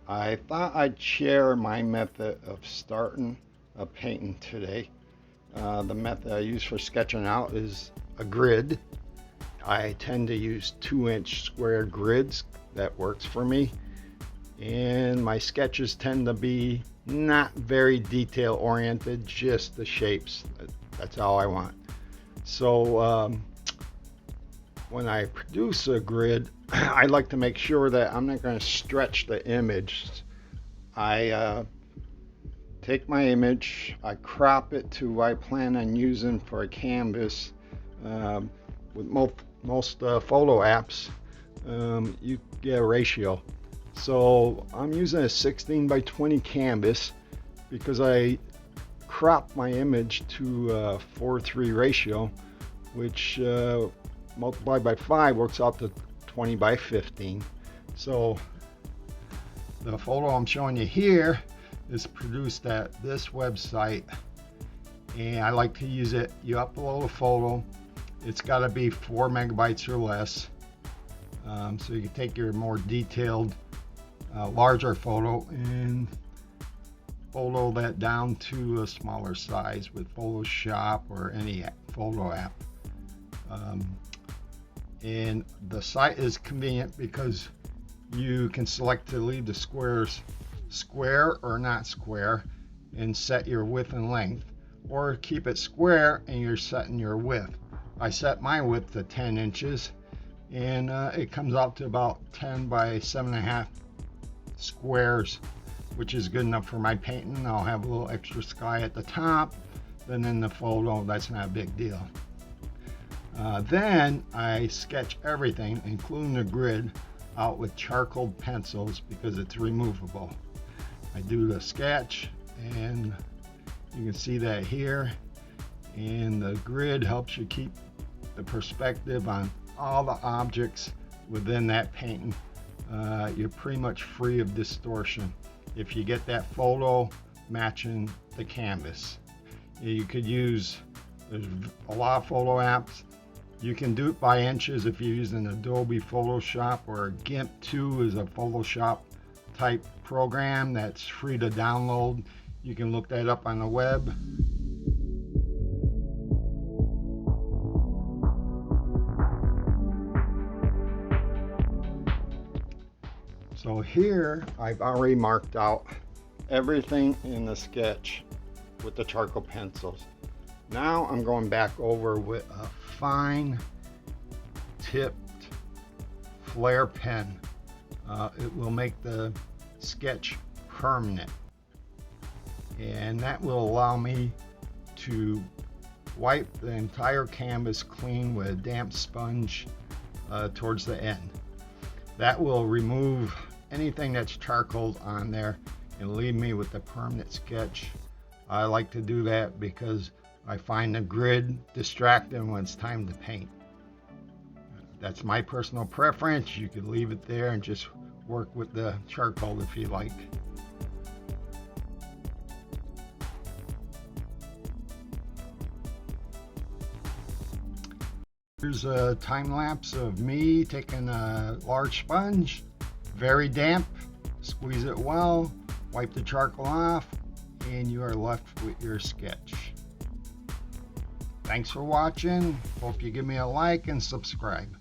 I thought I'd share my method of starting a painting today. The method I use for sketching out is a grid. I tend to use 2-inch square grids. That works for me. And my sketches tend to be not very detail oriented, just the shapes. That's all I want. So when I produce a grid, I like to make sure that I'm not going to stretch the image. I take my image, I crop it to what I plan on using for a canvas. With most photo apps, you get a ratio. So I'm using a 16 by 20 canvas because I crop my image to a 4:3 ratio, which multiplied by 5 works out to 20 by 15. So the photo I'm showing you here is produced at this website, and I like to use it. You upload a photo, it's got to be 4 megabytes or less, so you can take your more detailed larger photo and photo that down to a smaller size with Photoshop or any photo app. And the site is convenient because you can select to leave the squares square or not square and set your width and length, or keep it square and you're setting your width. I set my width to 10 inches and it comes out to about 10 by 7.5 squares, which is good enough for my painting. I'll have a little extra sky at the top, then in the photo that's not a big deal. Then I sketch everything, including the grid, out with charcoal pencils because it's removable. I do the sketch, and you can see that here, and the grid helps you keep the perspective on all the objects within that painting. You're pretty much free of distortion if you get that photo matching the canvas. You could use, there's a lot of photo apps. You can do it by inches if you're using Adobe Photoshop, or GIMP 2 is a Photoshop type program that's free to download. You can look that up on the web. So here I've already marked out everything in the sketch with the charcoal pencils. Now I'm going back over with a fine tipped flare pen. It will make the sketch permanent, and that will allow me to wipe the entire canvas clean with a damp sponge towards the end. That will remove anything that's charcoal on there and leave me with the permanent sketch. I like to do that because I find the grid distracting when it's time to paint. That's my personal preference. You could leave it there and just work with the charcoal if you like. Here's a time lapse of me taking a large sponge, very damp, squeeze it well, wipe the charcoal off, and you are left with your sketch. Thanks for watching. Hope you give me a like and subscribe.